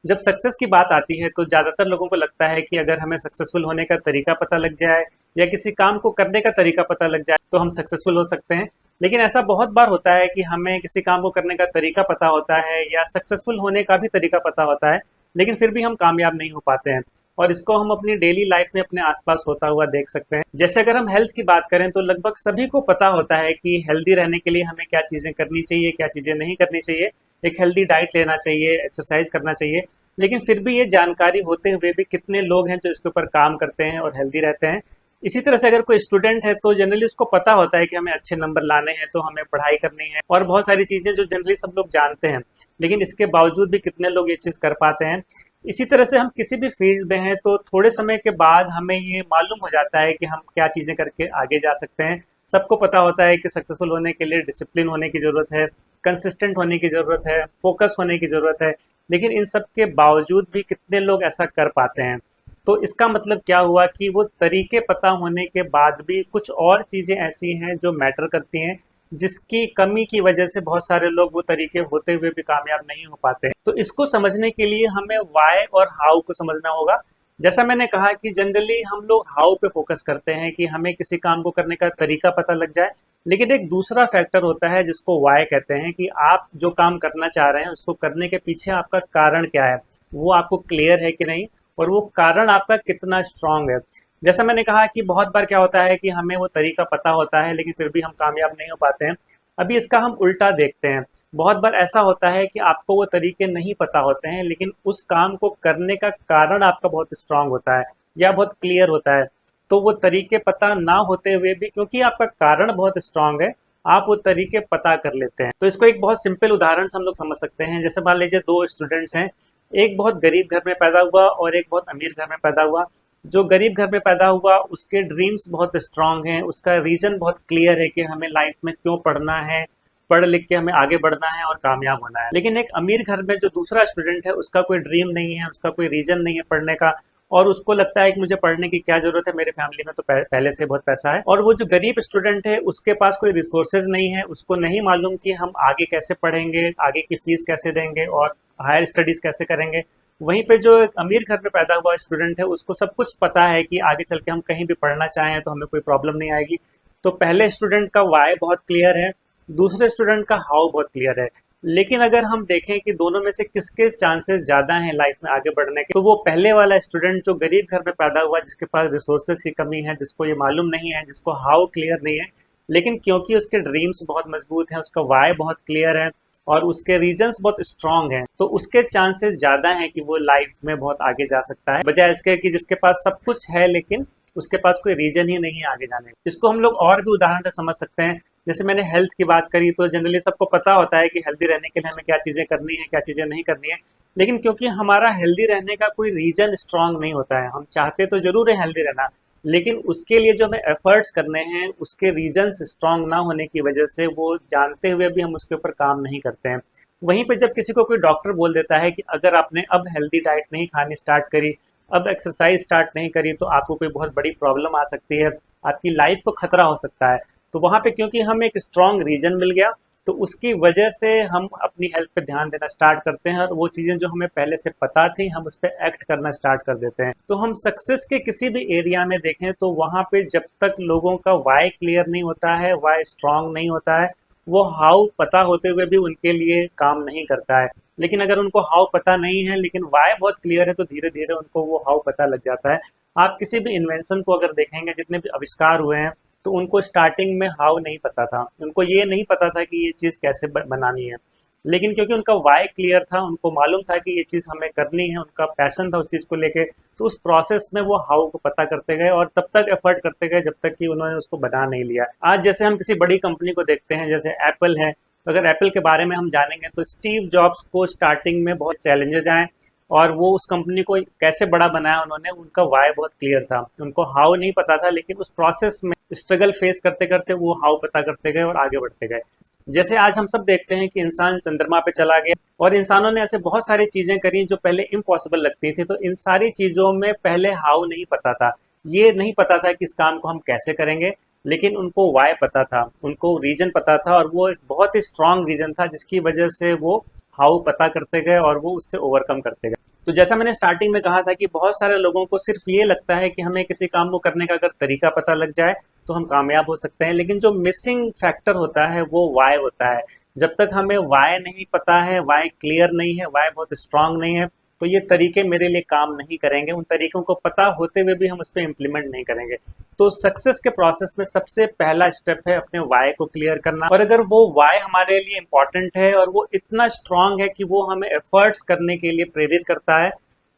जब सक्सेस की बात आती है तो ज़्यादातर लोगों को लगता है कि अगर हमें सक्सेसफुल होने का तरीका पता लग जाए या किसी काम को करने का तरीका पता लग जाए तो हम सक्सेसफुल हो सकते हैं। लेकिन ऐसा बहुत बार होता है कि हमें किसी काम को करने का तरीका पता होता है या सक्सेसफुल होने का भी तरीका पता होता है, लेकिन फिर भी हम कामयाब नहीं हो पाते हैं। और इसको हम अपनी डेली लाइफ में अपने आसपास होता हुआ देख सकते हैं। जैसे अगर हम हेल्थ की बात करें तो लगभग सभी को पता होता है कि हेल्दी रहने के लिए हमें क्या चीज़ें करनी चाहिए, क्या चीज़ें नहीं करनी चाहिए। एक हेल्दी डाइट लेना चाहिए, एक्सरसाइज करना चाहिए। लेकिन फिर भी ये जानकारी होते हुए भी कितने लोग हैं जो इसके ऊपर काम करते हैं और हेल्दी रहते हैं। इसी तरह से अगर कोई स्टूडेंट है तो जनरली उसको पता होता है कि हमें अच्छे नंबर लाने हैं, तो हमें पढ़ाई करनी है और बहुत सारी चीज़ें जो जनरली सब लोग जानते हैं। लेकिन इसके बावजूद भी कितने लोग ये चीज़ कर पाते हैं। इसी तरह से हम किसी भी फील्ड में हैं तो थोड़े समय के बाद हमें ये मालूम हो जाता है कि हम क्या चीज़ें करके आगे जा सकते हैं। सबको पता होता है कि सक्सेसफुल होने के लिए डिसिप्लिन होने की ज़रूरत है, कंसिस्टेंट होने की ज़रूरत है, फोकस होने की ज़रूरत है। लेकिन इन सब के बावजूद भी कितने लोग ऐसा कर पाते हैं। तो इसका मतलब क्या हुआ कि वो तरीके पता होने के बाद भी कुछ और चीज़ें ऐसी हैं जो मैटर करती हैं, जिसकी कमी की वजह से बहुत सारे लोग वो तरीके होते हुए भी कामयाब नहीं हो पाते हैं। तो इसको समझने के लिए हमें वाई और हाउ को समझना होगा। जैसा मैंने कहा कि जनरली हम लोग हाउ पे फोकस करते हैं कि हमें किसी काम को करने का तरीका पता लग जाए। लेकिन एक दूसरा फैक्टर होता है जिसको वाई कहते हैं, कि आप जो काम करना चाह रहे हैं उसको करने के पीछे आपका कारण क्या है, वो आपको क्लियर है कि नहीं, और वो कारण आपका कितना स्ट्रांग है। जैसा मैंने कहा कि बहुत बार क्या होता है कि हमें वो तरीका पता होता है लेकिन फिर भी हम कामयाब नहीं हो पाते हैं। अभी इसका हम उल्टा देखते हैं। बहुत बार ऐसा होता है कि आपको वो तरीके नहीं पता होते हैं, लेकिन उस काम को करने का कारण आपका बहुत स्ट्रांग होता है या बहुत क्लियर होता है। तो वो तरीके पता ना होते हुए भी, क्योंकि आपका कारण बहुत स्ट्रांग है, आप वो तरीके पता कर लेते हैं। तो इसको एक बहुत सिंपल उदाहरण से हम लोग समझ सकते हैं। जैसे मान लीजिए दो स्टूडेंट्स हैं, एक बहुत गरीब घर में पैदा हुआ और एक बहुत अमीर घर में पैदा हुआ। जो गरीब घर में पैदा हुआ उसके ड्रीम्स बहुत स्ट्रांग हैं, उसका रीजन बहुत क्लियर है कि हमें लाइफ में क्यों पढ़ना है, पढ़ लिख के हमें आगे बढ़ना है और कामयाब होना है। लेकिन एक अमीर घर में जो दूसरा स्टूडेंट है उसका कोई ड्रीम नहीं है, उसका कोई रीजन नहीं है पढ़ने का, और उसको लगता है कि मुझे पढ़ने की क्या जरूरत है, मेरे फैमिली में तो पहले से बहुत पैसा है। और वो जो गरीब स्टूडेंट है उसके पास कोई रिसोर्सेज नहीं है, उसको नहीं मालूम कि हम आगे कैसे पढ़ेंगे, आगे की फीस कैसे देंगे और हायर स्टडीज कैसे करेंगे। वहीं पे जो एक अमीर घर में पैदा हुआ स्टूडेंट है उसको सब कुछ पता है कि आगे चल के हम कहीं भी पढ़ना चाहें तो हमें कोई प्रॉब्लम नहीं आएगी। तो पहले स्टूडेंट का वाई बहुत क्लियर है, दूसरे स्टूडेंट का हाउ बहुत क्लियर है। लेकिन अगर हम देखें कि दोनों में से किसके चांसेस ज़्यादा हैं लाइफ में आगे बढ़ने के, तो वो पहले वाला स्टूडेंट जो गरीब घर में पैदा हुआ, जिसके पास रिसोर्सेज की कमी है, जिसको ये मालूम नहीं है, जिसको हाउ क्लियर नहीं है। लेकिन क्योंकि उसके ड्रीम्स बहुत मजबूत हैं, उसका वाई बहुत क्लियर है और उसके रीजन्स बहुत स्ट्रांग हैं, तो उसके चांसेस ज़्यादा हैं कि वो लाइफ में बहुत आगे जा सकता है, बजाय इसके कि जिसके पास सब कुछ है लेकिन उसके पास कोई रीजन ही नहीं है आगे जाने का। इसको हम लोग और भी उदाहरण से समझ सकते हैं। जैसे मैंने हेल्थ की बात करी तो जनरली सबको पता होता है कि हेल्दी रहने के लिए हमें क्या चीज़ें करनी है, क्या चीज़ें नहीं करनी है। लेकिन क्योंकि हमारा हेल्दी रहने का कोई रीजन स्ट्रांग नहीं होता है, हम चाहते तो जरूर है हेल्दी रहना, लेकिन उसके लिए जो हमें एफर्ट्स करने हैं उसके रीजन्स स्ट्रांग ना होने की वजह से वो जानते हुए भी हम उसके ऊपर काम नहीं करते हैं। वहीं पे जब किसी को कोई डॉक्टर बोल देता है कि अगर आपने अब हेल्दी डाइट नहीं खानी स्टार्ट करी, अब एक्सरसाइज स्टार्ट नहीं करी, तो आपको कोई बहुत बड़ी प्रॉब्लम आ सकती है, आपकी लाइफ को खतरा हो सकता है। तो वहाँ पे क्योंकि हमें एक स्ट्रांग रीजन मिल गया, तो उसकी वजह से हम अपनी हेल्थ पे ध्यान देना स्टार्ट करते हैं और वो चीज़ें जो हमें पहले से पता थी हम उस पर एक्ट करना स्टार्ट कर देते हैं। तो हम सक्सेस के किसी भी एरिया में देखें तो वहाँ पे जब तक लोगों का वाई क्लियर नहीं होता है, वाई स्ट्रांग नहीं होता है, वो हाउ पता होते हुए भी उनके लिए काम नहीं करता है। लेकिन अगर उनको हाउ पता नहीं है लेकिन वाई बहुत क्लियर है तो धीरे धीरे उनको वो हाउ पता लग जाता है। आप किसी भी इन्वेंशन को अगर देखेंगे, जितने भी आविष्कार हुए हैं, तो उनको स्टार्टिंग में हाउ नहीं पता था, उनको ये नहीं पता था कि ये चीज़ कैसे बनानी है। लेकिन क्योंकि उनका वाई क्लियर था, उनको मालूम था कि ये चीज़ हमें करनी है, उनका पैशन था उस चीज़ को लेके, तो उस प्रोसेस में वो हाउ को पता करते गए और तब तक एफर्ट करते गए जब तक कि उन्होंने उसको बना नहीं लिया। आज जैसे हम किसी बड़ी कंपनी को देखते हैं, जैसे एप्पल है, तो अगर एप्पल के बारे में हम जानेंगे तो स्टीव जॉब्स को स्टार्टिंग में बहुत चैलेंजेस आए और वो उस कंपनी को कैसे बड़ा बनाया उन्होंने, उनका वाई बहुत क्लियर था, उनको हाउ नहीं पता था, लेकिन उस प्रोसेस में स्ट्रगल फेस करते करते वो हाउ पता करते गए और आगे बढ़ते गए। जैसे आज हम सब देखते हैं कि इंसान चंद्रमा पे चला गया और इंसानों ने ऐसे बहुत सारी चीजें करी जो पहले इम्पॉसिबल लगती थी, तो इन सारी चीजों में पहले हाउ नहीं पता था, ये नहीं पता था कि इस काम को हम कैसे करेंगे, लेकिन उनको वाई पता था, उनको रीजन पता था और वो एक बहुत ही स्ट्रांग रीजन था जिसकी वजह से वो हाउ पता करते गए और वो उससे ओवरकम करते गए। तो जैसा मैंने स्टार्टिंग में कहा था कि बहुत सारे लोगों को सिर्फ ये लगता है कि हमें किसी काम को करने का अगर तरीका पता लग जाए तो हम कामयाब हो सकते हैं, लेकिन जो मिसिंग फैक्टर होता है वो वाई होता है। जब तक हमें वाई नहीं पता है, वाई क्लियर नहीं है, वाई बहुत स्ट्रांग नहीं है, तो ये तरीके मेरे लिए काम नहीं करेंगे। उन तरीकों को पता होते हुए भी हम उस पर इम्प्लीमेंट नहीं करेंगे। तो सक्सेस के प्रोसेस में सबसे पहला स्टेप है अपने वाई को क्लियर करना। और अगर वो वाई हमारे लिए इंपॉर्टेंट है और वो इतना स्ट्रांग है कि वो हमें एफर्ट्स करने के लिए प्रेरित करता है,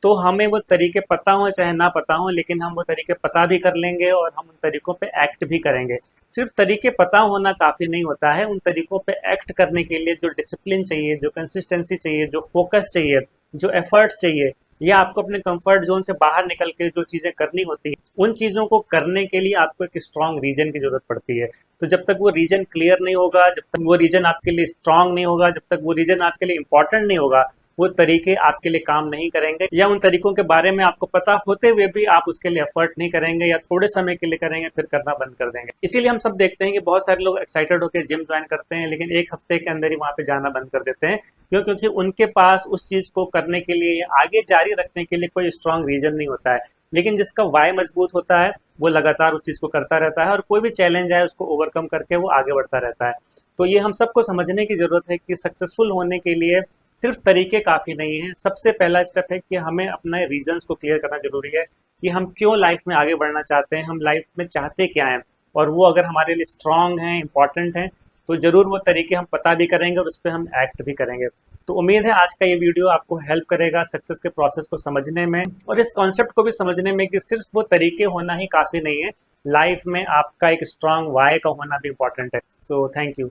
तो हमें वो तरीके पता हो चाहे ना पता हो, लेकिन हम वो तरीके पता भी कर लेंगे और हम उन तरीकों पे एक्ट भी करेंगे। सिर्फ तरीके पता होना काफ़ी नहीं होता है, उन तरीकों पे एक्ट करने के लिए जो डिसिप्लिन चाहिए, जो कंसिस्टेंसी चाहिए, जो फोकस चाहिए, जो एफर्ट्स चाहिए, या आपको अपने कंफर्ट जोन से बाहर निकल के जो चीज़ें करनी होती है, उन चीज़ों को करने के लिए आपको एक स्ट्रांग रीजन की जरूरत पड़ती है। तो जब तक वो रीजन क्लियर नहीं होगा, जब तक वो रीजन आपके लिए स्ट्रांग नहीं होगा, जब तक वो रीजन आपके लिए इंपॉर्टेंट नहीं होगा, वो तरीके आपके लिए काम नहीं करेंगे, या उन तरीकों के बारे में आपको पता होते हुए भी आप उसके लिए एफर्ट नहीं करेंगे, या थोड़े समय के लिए करेंगे फिर करना बंद कर देंगे। इसीलिए हम सब देखते हैं कि बहुत सारे लोग एक्साइटेड होकर जिम ज्वाइन करते हैं, लेकिन एक हफ्ते के अंदर ही वहां पे जाना बंद कर देते हैं। क्यों? क्योंकि उनके पास उस चीज को करने के लिए, आगे जारी रखने के लिए कोई स्ट्रांग रीजन नहीं होता है। लेकिन जिसका वाई मजबूत होता है वो लगातार उस चीज को करता रहता है, और कोई भी चैलेंज आए उसको ओवरकम करके वो आगे बढ़ता रहता है। तो ये हम सबको समझने की जरूरत है कि सक्सेसफुल होने के लिए सिर्फ तरीके काफ़ी नहीं हैं। सबसे पहला स्टेप है कि हमें अपने रीजंस को क्लियर करना जरूरी है कि हम क्यों लाइफ में आगे बढ़ना चाहते हैं, हम लाइफ में चाहते क्या हैं, और वो अगर हमारे लिए स्ट्रांग हैं, इंपॉर्टेंट हैं, तो ज़रूर वो तरीके हम पता भी करेंगे और उस पर हम एक्ट भी करेंगे। तो उम्मीद है आज का ये वीडियो आपको हेल्प करेगा सक्सेस के प्रोसेस को समझने में, और इस कॉन्सेप्ट को भी समझने में कि सिर्फ वो तरीके होना ही काफ़ी नहीं है, लाइफ में आपका एक स्ट्रांग वाई का होना भी इंपॉर्टेंट है। So thank you.